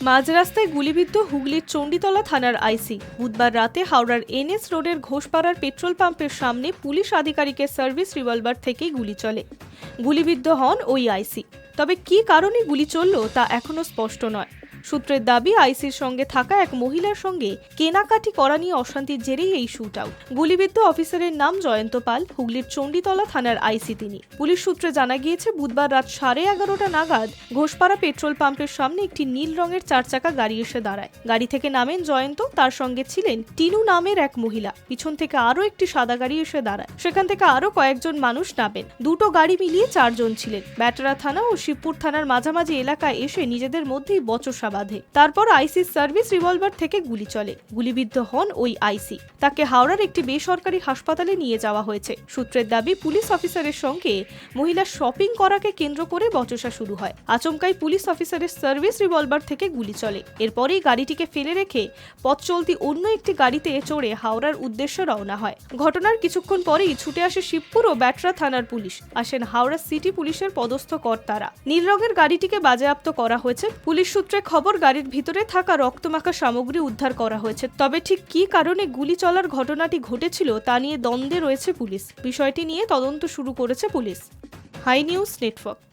মাঝ রাস্তায় গুলিবিদ্ধ হুগলির চণ্ডীতলা থানার আইসি। বুধবার রাতে হাওড়ার এনএস রোডের ঘোষপাড়ার পেট্রোল পাম্পের সামনে পুলিশ আধিকারিকের সার্ভিস রিভলভার থেকেই গুলি চলে। গুলিবিদ্ধ হন ওই আইসি। তবে কী কারণে গুলি চলল তা এখনও স্পষ্ট নয়। সূত্রের দাবি, আইসির সঙ্গে থাকা এক মহিলার সঙ্গে কেনাকাটি করা নিয়ে অশান্তির জেরেই এই শুট আউট। গুলিবিদ্ধ অফিসারের নাম জয়ন্ত পাল, হুগলির চণ্ডীতলা থানার আইসি তিনি। পুলিশ সূত্রে জানা গিয়েছে, বুধবার রাত 11:30 নাগাদ ঘোষপাড়া পেট্রোল পাম্পের সামনে একটি নীল রঙের 4 চাকা গাড়ি এসে দাঁড়ায়। গাড়ি থেকে নামেন জয়ন্ত, তার সঙ্গে ছিলেন টিনু নামের এক মহিলা। পিছন থেকে আরও একটি সাদা গাড়ি এসে দাঁড়ায়, সেখান থেকে আরও কয়েকজন মানুষ নামেন। দুটো গাড়ি মিলিয়ে 4 জন ছিলেন। ব্যাটারা থানা ও শিবপুর থানার মাঝামাঝি এলাকায় এসে নিজেদের মধ্যেই বচসা বাঁধে। তারপর আইসির সার্ভিস রিভলভার থেকে গুলি চলে। গুলিবিদ্ধ হন ওই আইসি। তাকে হাওড়ার একটি বেসরকারি হাসপাতালে নিয়ে যাওয়া হয়েছে। সূত্রের দাবি, পুলিশ অফিসারের সঙ্গে মহিলা শপিং করাকে কেন্দ্র করে বচসা শুরু হয়। আচমকাই পুলিশ অফিসারের সার্ভিস রিভলভার থেকে গুলি চলে। এরপরেই গাড়িটিকে ফেলে রেখে পথ চলতি অন্য একটি গাড়িতে চড়ে হাওড়ার উদ্দেশ্যে রওনা হয়। ঘটনার কিছুক্ষণ পরেই ছুটে আসে শিবপুর ও ব্যাটরা থানার পুলিশ। আসেন হাওড়া সিটি পুলিশের পদস্থ কর্তারা। নীল রঙের গাড়িটিকে বাজেয়াপ্ত করা হয়েছে। পুলিশ সূত্রে খবর, গাড়ির ভিতরে থাকা রক্তমাখা সামগ্রী উদ্ধার করা হয়েছে। তবে ঠিক কী কারণে গুলি চলার ঘটনাটি ঘটেছিল তা নিয়ে দ্বন্দ্বে রয়েছে পুলিশ। বিষয়টি নিয়ে তদন্ত শুরু করেছে পুলিশ। High news network.